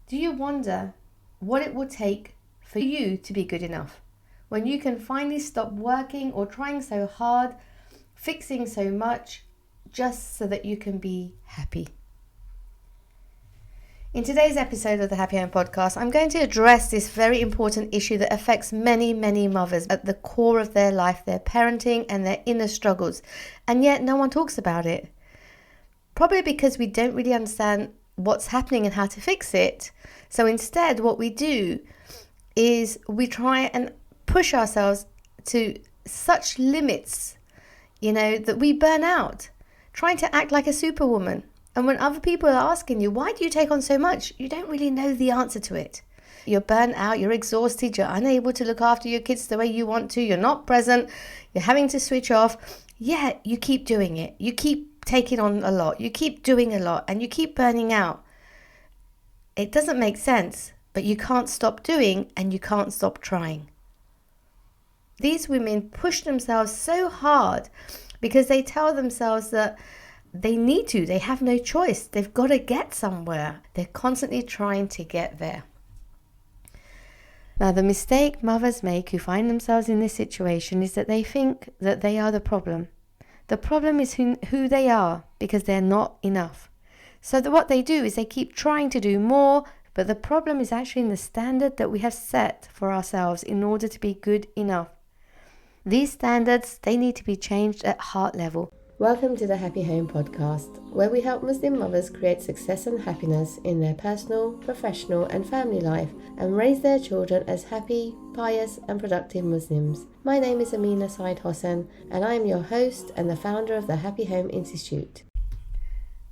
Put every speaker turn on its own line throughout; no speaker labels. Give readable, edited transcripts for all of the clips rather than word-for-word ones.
Do you wonder what it will take for you to be good enough? When you can finally stop working or trying so hard, fixing so much, just so that you can be happy. In today's episode of the Happy Home Podcast, I'm going to address this very important issue that affects many, many mothers at the core of their life, their parenting and their inner struggles. And yet no one talks about it. Probably because we don't really understand what's happening and how to fix it. So instead, what we do is we try and push ourselves to such limits, that we burn out, trying to act like a superwoman. And when other people are asking you, why do you take on so much? You don't really know the answer to it. You're burnt out, you're exhausted, you're unable to look after your kids the way you want to, you're not present, you're having to switch off. Yet you keep doing it. You keep taking on a lot, you keep doing a lot, and you keep burning out. It doesn't make sense, but you can't stop doing and you can't stop trying. These women push themselves so hard because they tell themselves that they need to, they have no choice, they've got to get somewhere. They're constantly trying to get there. Now, the mistake mothers make who find themselves in this situation is that they think that they are the problem. The problem is who they are, because they're not enough. So what they do is they keep trying to do more, but the problem is actually in the standard that we have set for ourselves in order to be good enough. These standards, they need to be changed at heart level. Welcome to the Happy Home Podcast, where we help Muslim mothers create success and happiness in their personal, professional and family life and raise their children as happy, pious and productive Muslims. My name is Sayed-Hossen and I am your host and the founder of the Happy Home Institute.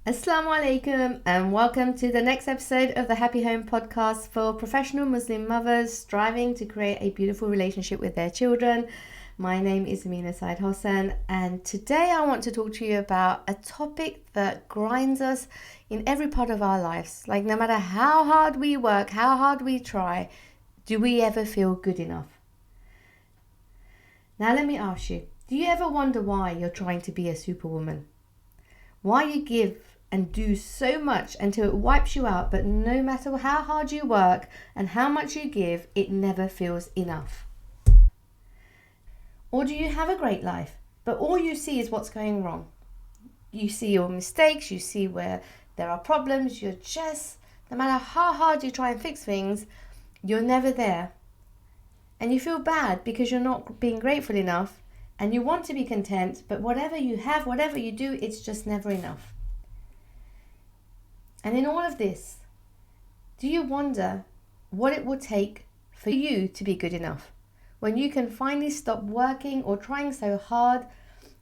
Assalamu alaikum and welcome to the next episode of the Happy Home Podcast for professional Muslim mothers striving to create a beautiful relationship with their children. My name is Sayed-Hossen and today I want to talk to you about a topic that grinds us in every part of our lives. Like, no matter how hard we work, how hard we try, do we ever feel good enough? Now let me ask you, do you ever wonder why you're trying to be a superwoman? Why you give and do so much until it wipes you out, but no matter how hard you work and how much you give, it never feels enough? Or do you have a great life, but all you see is what's going wrong? You see your mistakes, you see where there are problems, no matter how hard you try and fix things, you're never there. And you feel bad because you're not being grateful enough and you want to be content, but whatever you have, whatever you do, it's just never enough. And in all of this, do you wonder what it will take for you to be good enough? When you can finally stop working or trying so hard,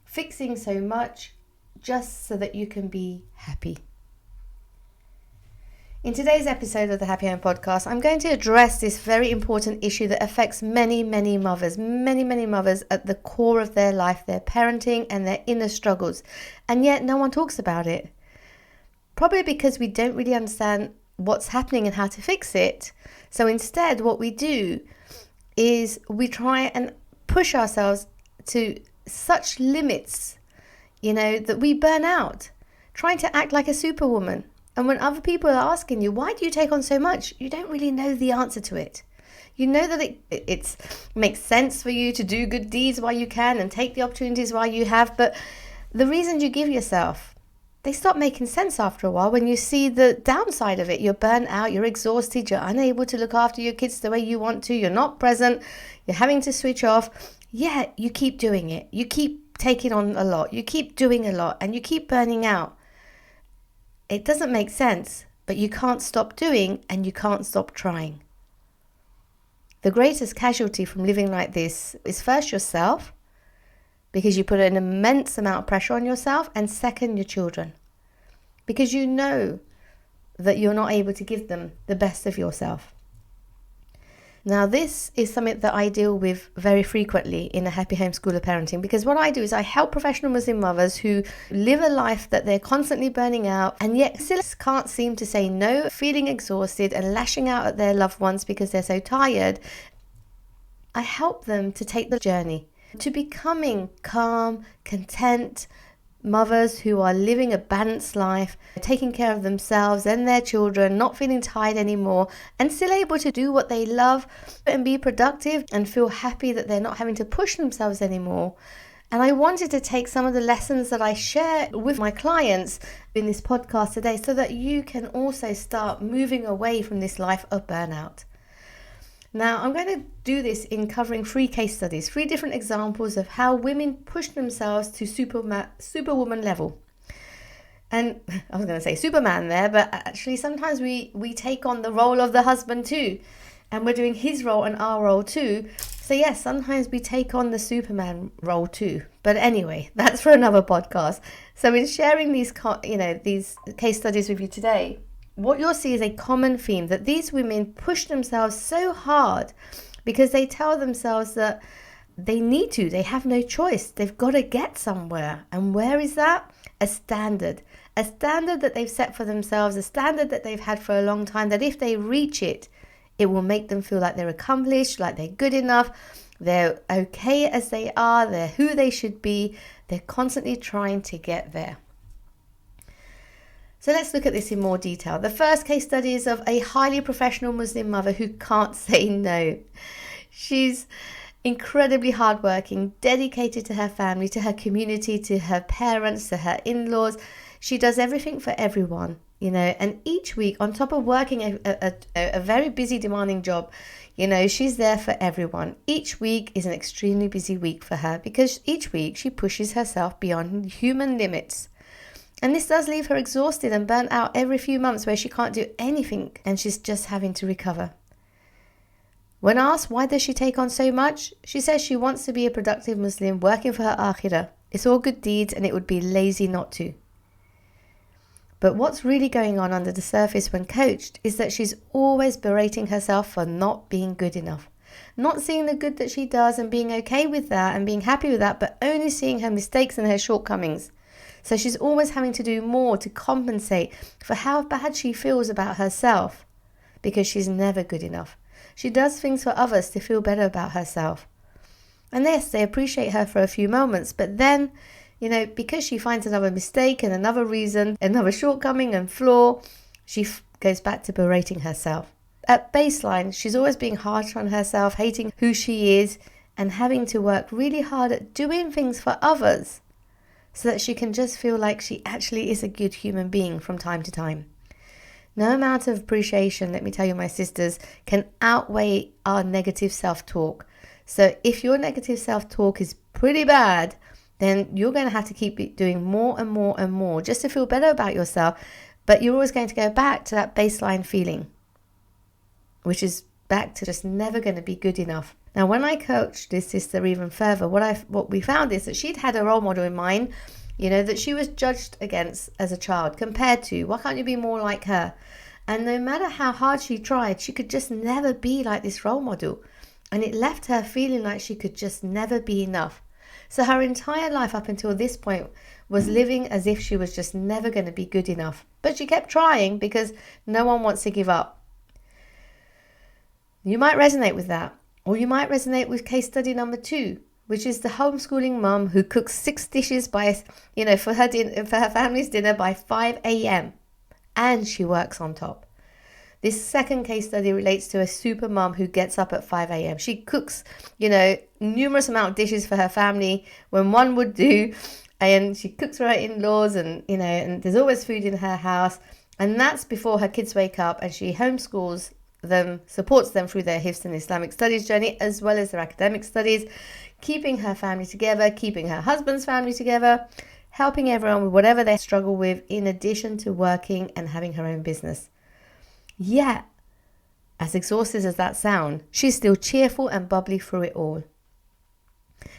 fixing so much, just so that you can be happy. In today's episode of the Happy Home Podcast, I'm going to address this very important issue that affects many, many mothers at the core of their life, their parenting and their inner struggles. And yet no one talks about it. Probably because we don't really understand what's happening and how to fix it. So instead, what we do is we try and push ourselves to such limits, that we burn out, trying to act like a superwoman. And when other people are asking you, why do you take on so much? You don't really know the answer to it. You know that it makes sense for you to do good deeds while you can and take the opportunities while you have, but the reasons you give yourself, they stop making sense after a while when you see the downside of it. You're burnt out, you're exhausted, you're unable to look after your kids the way you want to, you're not present, you're having to switch off. Yet you keep doing it. You keep taking on a lot, you keep doing a lot, and you keep burning out. It doesn't make sense, but you can't stop doing and you can't stop trying. The greatest casualty from living like this is first yourself, because you put an immense amount of pressure on yourself, and second, your children, because you know that you're not able to give them the best of yourself. Now, this is something that I deal with very frequently in a Happy Home School of Parenting, because what I do is I help professional Muslim mothers who live a life that they're constantly burning out and yet still can't seem to say no, feeling exhausted and lashing out at their loved ones because they're so tired. I help them to take the journey to becoming calm, content, mothers who are living a balanced life, taking care of themselves and their children, not feeling tired anymore, and still able to do what they love and be productive and feel happy that they're not having to push themselves anymore. And I wanted to take some of the lessons that I share with my clients in this podcast today so that you can also start moving away from this life of burnout. Now, I'm going to do this in covering 3 case studies, 3 different examples of how women push themselves to superwoman level. And I was going to say Superman there, but actually sometimes we take on the role of the husband too. And we're doing his role and our role too. So yes, sometimes we take on the Superman role too. But anyway, that's for another podcast. So in sharing these case studies with you today, what you'll see is a common theme that these women push themselves so hard because they tell themselves that they need to, they have no choice, they've got to get somewhere. And where is that? A standard that they've set for themselves, a standard that they've had for a long time, that if they reach it, it will make them feel like they're accomplished, like they're good enough, they're okay as they are, they're who they should be. They're constantly trying to get there. So let's look at this in more detail. The first case study is of a highly professional Muslim mother who can't say no. She's incredibly hardworking, dedicated to her family, to her community, to her parents, to her in-laws. She does everything for everyone. And each week, on top of working a very busy, demanding job, she's there for everyone. Each week is an extremely busy week for her because each week she pushes herself beyond human limits. And this does leave her exhausted and burnt out every few months where she can't do anything and she's just having to recover. When asked why does she take on so much, she says she wants to be a productive Muslim working for her akhirah. It's all good deeds and it would be lazy not to. But what's really going on under the surface when coached is that she's always berating herself for not being good enough. Not seeing the good that she does and being okay with that and being happy with that, but only seeing her mistakes and her shortcomings. So she's always having to do more to compensate for how bad she feels about herself because she's never good enough. She does things for others to feel better about herself. And yes, they appreciate her for a few moments, but then because she finds another mistake and another reason, another shortcoming and flaw, she goes back to berating herself. At baseline, she's always being harsh on herself, hating who she is, and having to work really hard at doing things for others so that she can just feel like she actually is a good human being from time to time. No amount of appreciation, let me tell you, my sisters, can outweigh our negative self-talk. So if your negative self-talk is pretty bad, then you're going to have to keep doing more and more and more just to feel better about yourself. But you're always going to go back to that baseline feeling, which is back to just never going to be good enough. Now, when I coached this sister even further, what we found is that she'd had a role model in mind, that she was judged against as a child, compared to, why can't you be more like her? And no matter how hard she tried, she could just never be like this role model. And it left her feeling like she could just never be enough. So her entire life up until this point was living as if she was just never going to be good enough. But she kept trying because no one wants to give up. You might resonate with that. Or you might resonate with case study number 2, which is the homeschooling mum who cooks 6 dishes for her family's dinner by 5 a.m. and she works on top. This second case study relates to a super mum who gets up at 5 a.m. She cooks, numerous amount of dishes for her family when one would do, and she cooks for her in-laws and there's always food in her house. And that's before her kids wake up, and she homeschools them, supports them through their Hifz and Islamic studies journey, as well as their academic studies, keeping her family together, keeping her husband's family together, helping everyone with whatever they struggle with, in addition to working and having her own business. Yet, as exhausted as that sounds, she's still cheerful and bubbly through it all.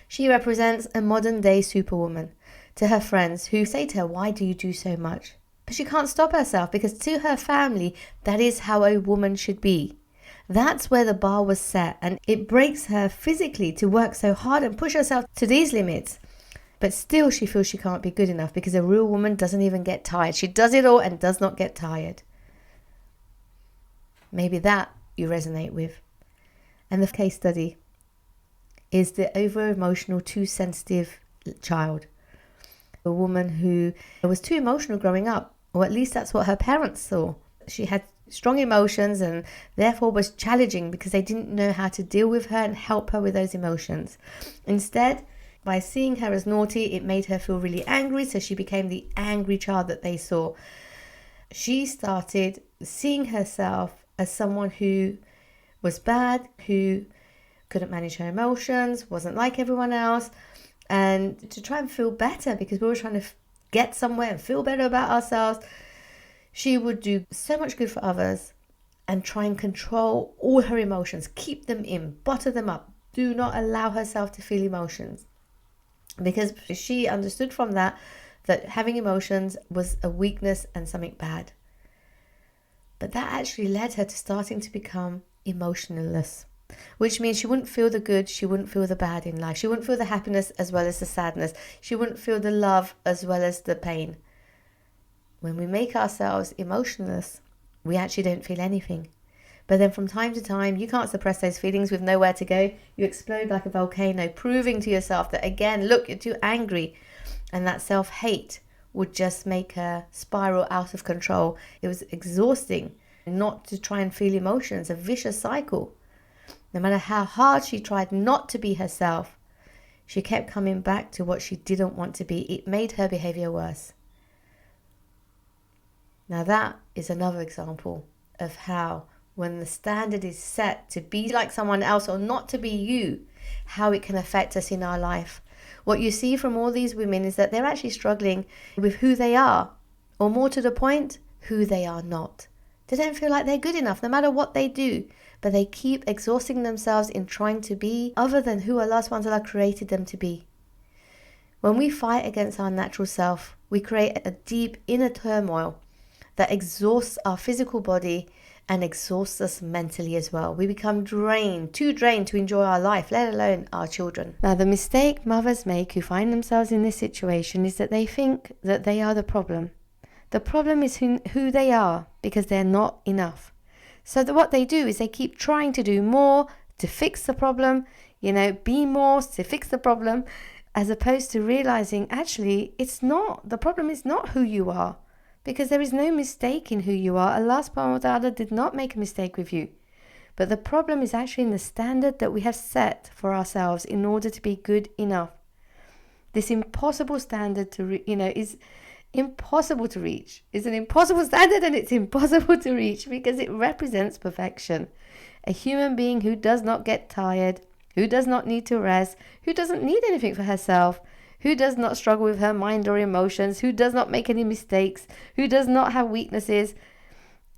She represents a modern day superwoman to her friends who say to her, why do you do so much? But she can't stop herself because to her family, that is how a woman should be. That's where the bar was set, and it breaks her physically to work so hard and push herself to these limits. But still she feels she can't be good enough because a real woman doesn't even get tired. She does it all and does not get tired. Maybe that you resonate with. And the case study is the over-emotional, too sensitive child. a woman who was too emotional growing up, or at least that's what her parents saw. She had strong emotions and therefore was challenging because they didn't know how to deal with her and help her with those emotions. Instead, by seeing her as naughty, it made her feel really angry, so she became the angry child that they saw. She started seeing herself as someone who was bad, who couldn't manage her emotions, wasn't like everyone else, and to try and feel better, because we were trying to get somewhere and feel better about ourselves, she would do so much good for others and try and control all her emotions, keep them in, bottle them up, do not allow herself to feel emotions, because she understood from that having emotions was a weakness and something bad. But that actually led her to starting to become emotionless, which means she wouldn't feel the good, she wouldn't feel the bad in life. She wouldn't feel the happiness as well as the sadness. She wouldn't feel the love as well as the pain. When we make ourselves emotionless, we actually don't feel anything. But then from time to time, you can't suppress those feelings with nowhere to go. You explode like a volcano, proving to yourself that, again, look, you're too angry. And that self-hate would just make her spiral out of control. It was exhausting not to try and feel emotions, a vicious cycle. No matter how hard she tried not to be herself, she kept coming back to what she didn't want to be. It made her behavior worse. Now that is another example of how, when the standard is set to be like someone else or not to be you, how it can affect us in our life. What you see from all these women is that they're actually struggling with who they are, or more to the point, who they are not. They don't feel like they're good enough no matter what they do, but they keep exhausting themselves in trying to be other than who Allah subhanahu wa ta'ala created them to be. When we fight against our natural self, we create a deep inner turmoil that exhausts our physical body and exhausts us mentally as well. We become too drained to enjoy our life, let alone our children. Now, the mistake mothers make who find themselves in this situation is that they think that they are the problem. The problem is who they are, because they're not enough. So what they do is they keep trying to do more to fix the problem, be more to fix the problem, as opposed to realizing actually the problem is not who you are. Because there is no mistake in who you are. Allah subhanahu wa ta'ala did not make a mistake with you. But the problem is actually in the standard that we have set for ourselves in order to be good enough. This impossible standard is impossible to reach. It's an impossible standard, and it's impossible to reach because it represents perfection. A human being who does not get tired, who does not need to rest, who doesn't need anything for herself, who does not struggle with her mind or emotions, who does not make any mistakes, who does not have weaknesses.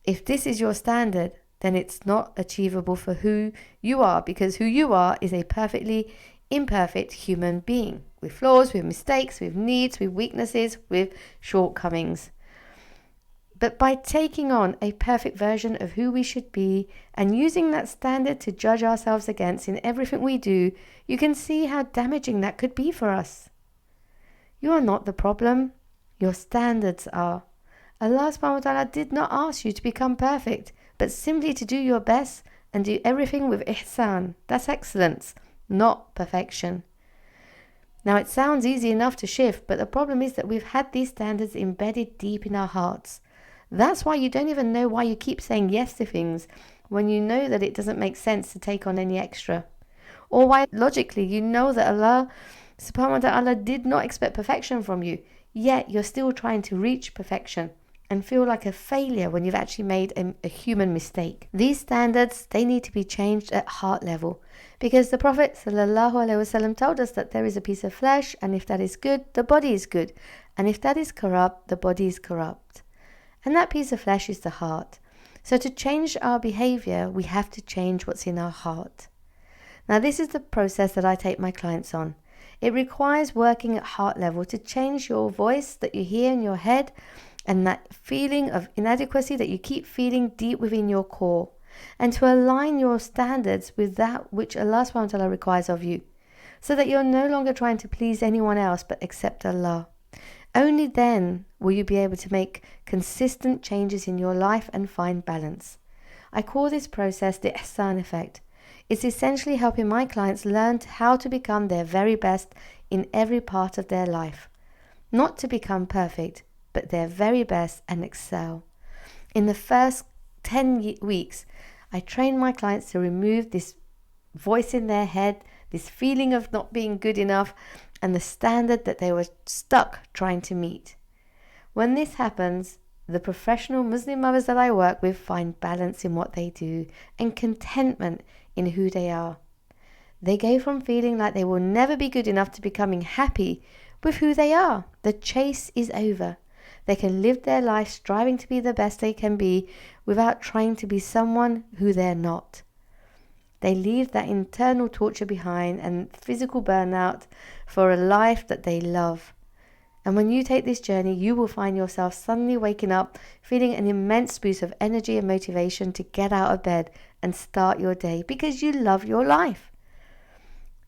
If this is your standard, then it's not achievable for who you are, because who you are is a perfectly imperfect human being with flaws, with mistakes, with needs, with weaknesses, with shortcomings. But by taking on a perfect version of who we should be and using that standard to judge ourselves against in everything we do, you can see how damaging that could be for us. You are not the problem. Your standards are. Allah subhanahu wa ta'ala did not ask you to become perfect, but simply to do your best and do everything with ihsan. That's excellence, not perfection. Now it sounds easy enough to shift, but the problem is that we've had these standards embedded deep in our hearts. That's why you don't even know why you keep saying yes to things when you know that it doesn't make sense to take on any extra. Or why logically you know that Allah subhanahu wa ta'ala did not expect perfection from you, yet you're still trying to reach perfection and feel like a failure when you've actually made a human mistake. These standards, they need to be changed at heart level, because the Prophet ﷺ told us that there is a piece of flesh, and if that is good, the body is good, and if that is corrupt, the body is corrupt. And that piece of flesh is the heart. So to change our behavior, we have to change what's in our heart. Now this is the process that I take my clients on. It requires working at heart level to change your voice that you hear in your head and that feeling of inadequacy that you keep feeling deep within your core, and to align your standards with that which Allah subhanahu wa ta'ala requires of you, so that you're no longer trying to please anyone else but accept Allah. Only then will you be able to make consistent changes in your life and find balance. I call this process the Ihsan Effect. It's essentially helping my clients learn how to become their very best in every part of their life. not to become perfect, but their very best and excel. In the first 10 weeks, I trained my clients to remove this voice in their head, this feeling of not being good enough, and the standard that they were stuck trying to meet. When this happens, the professional Muslim mothers that I work with find balance in what they do and contentment in who they are. They go from feeling like they will never be good enough to becoming happy with who they are. The chase is over. They can live their life striving to be the best they can be without trying to be someone who they're not. They leave that internal torture behind and physical burnout for a life that they love. And when you take this journey, you will find yourself suddenly waking up feeling an immense boost of energy and motivation to get out of bed and start your day because you love your life.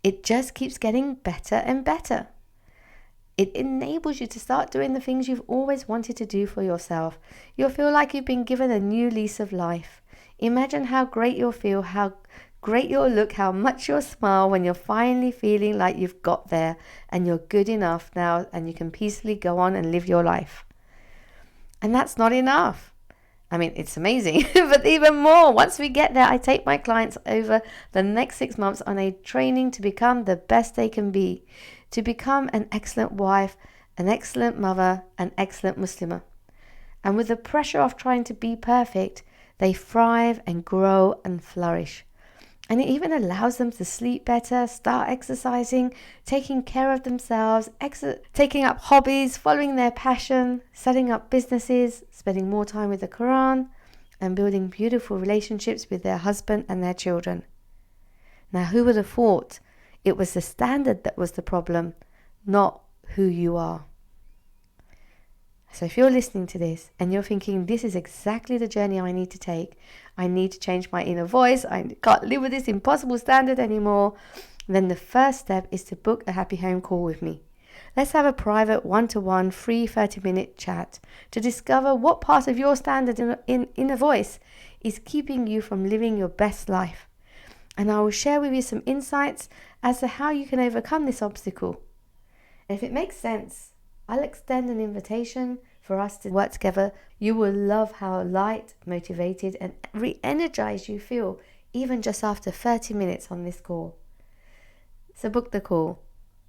It just keeps getting better and better. It enables you to start doing the things you've always wanted to do for yourself. You'll feel like you've been given a new lease of life. Imagine how great you'll feel, how great you'll look, how much you'll smile when you're finally feeling like you've got there and you're good enough now and you can peacefully go on and live your life. And that's not enough. I mean, it's amazing, but even more, once we get there, I take my clients over the next 6 months on a training to become the best they can be, to become an excellent wife, an excellent mother, an excellent Muslimah. And with the pressure of trying to be perfect, they thrive and grow and flourish. And it even allows them to sleep better, start exercising, taking care of themselves, taking up hobbies, following their passion, setting up businesses, spending more time with the Quran, and building beautiful relationships with their husband and their children. Now, who would have thought it was the standard that was the problem, not who you are? So if you're listening to this and you're thinking, this is exactly the journey I need to take, I need to change my inner voice, I can't live with this impossible standard anymore, then the first step is to book a Happy Home call with me. Let's have a private one-to-one free 30-minute chat to discover what part of your standard in inner voice is keeping you from living your best life. And I will share with you some insights as to how you can overcome this obstacle. And if it makes sense, I'll extend an invitation for us to work together. You will love how light, motivated, and re-energized you feel even just after 30 minutes on this call. So book the call.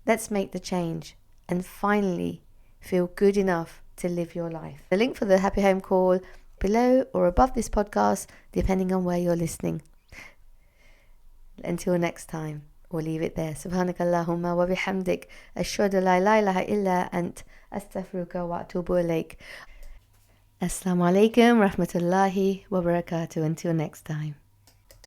Let's make the change and finally feel good enough to live your life. The link for the Happy Home call below or above this podcast, depending on where you're listening. Until next time. We'll leave it there. سبحانك اللهم وبحمدك أشهد أن لا إله إلا أنت أستغفرك وأتوب إليك. Assalamu alaikum rahmatullahi wa barakatuh. Until next time.